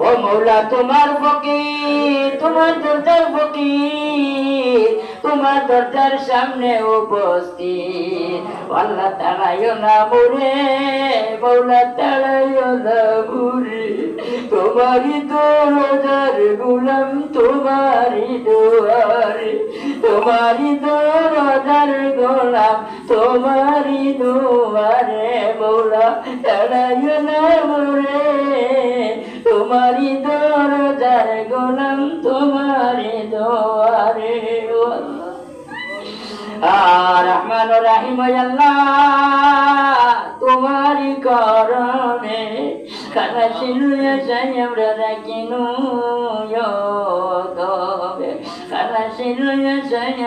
ও মৌলা তোমার ফকির, তোমার দরজার ফকির, তোমার দরজার সামনে উপস্থিত। আল্লাহ তাড়াইও না মোরে, মৌলা তাড়াইও না মোরে, তোমারই দরজার গোলাম, তোমারই দুয়ারে, তোমারই দরজার গোলাম, তোমারই দুয়ারে, মৌলা তাড়াইও না মোরে, তোমারই দরজার গোলাম, তোমারই দুয়ারে। রহমান রাহিম আল্লাহ তোমারই করণে খালাসিনু আমরা রাখিনু তবে, খালাসিনু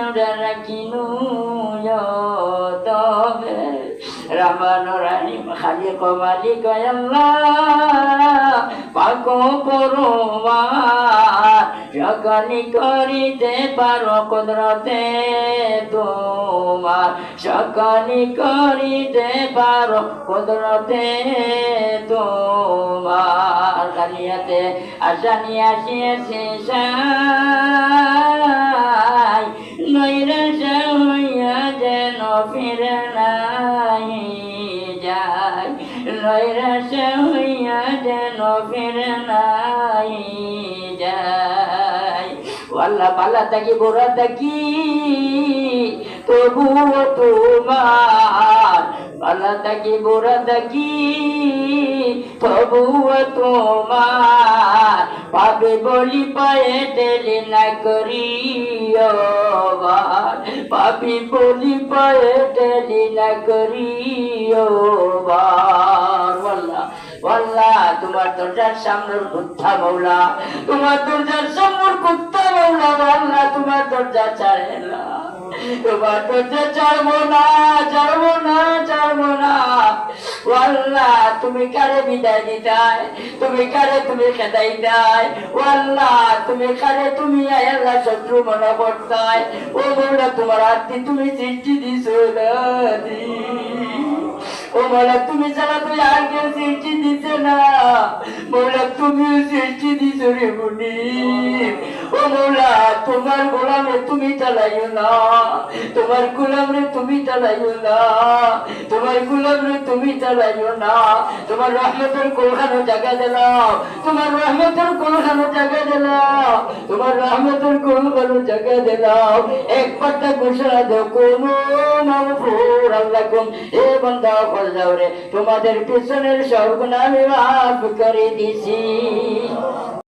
আমরা রাখিনু তবে। রহমান রাহিম খালিক মালিক আল্লাহ পাক পরমার, সকলি করিতে পারো কুদরতে তোমার, সকলি করিতে পারো কুদরতে তোমার। কালিয়াতে আসানি আসিয়াছি সাই, নৈরাশা হইয়া যেন ফিরে নাই যায়, নৈরাশা হইয়া যেন ফিরে নাই যায়। আল্লাহ পালা থাকি বোরা থাকি তবুও তোমার, পালা থাকি বোরা থাকি তবুও তোমার, পাবে বলি পায়ে টেলি না করিও, পাবি বলি পায়ে টেলি না করিও। আল্লাহ তোমার দরজার সামনের কুত্তা মৌলা, তোমার দরজার সামনের কুত্তা মৌলা, আল্লাহ তোমার দরজা ছাড়ে না, তোমার দরজা ছাড়বো না, ছাড়বো না, ছাড়বো না। আল্লাহ তুমি কারে বিদায় দিতাই, তুমি কারে তুমি খেদাই দাই, আল্লাহ তুমি কারে তুমি আল্লাহ শত্রু মনে করতাই। ও মৌলা তোমার আরতি তুমি সৃষ্টি দিছো না, ও মৌলা তুমি ছাড়া তুই আর কেউ সৃষ্টি দিছে না, মৌলা তুমিও সৃষ্টি দিছো রে মুনি। ও মৌলা তোমার গোলামে তুমি চালাইও না, তোমার গোলামরে তুমি চালাইও না, তোমার গোলামরে তুমি চালাইও না। তোমার রহমতের কোলখানো জায়গা দিলাও, তোমার রহমতের কোলখানো জায়গা দিলাও, তোমার রহমতের কোলখানো জায়গা দিলাও। এক পাতা ঘোষণা দাও কোন মাগফুর আল্লাকুম, এ বান্দা ফল যাও রে তোমাদের পিছনের সব গুনাহ আমি মাফ করে দিছি।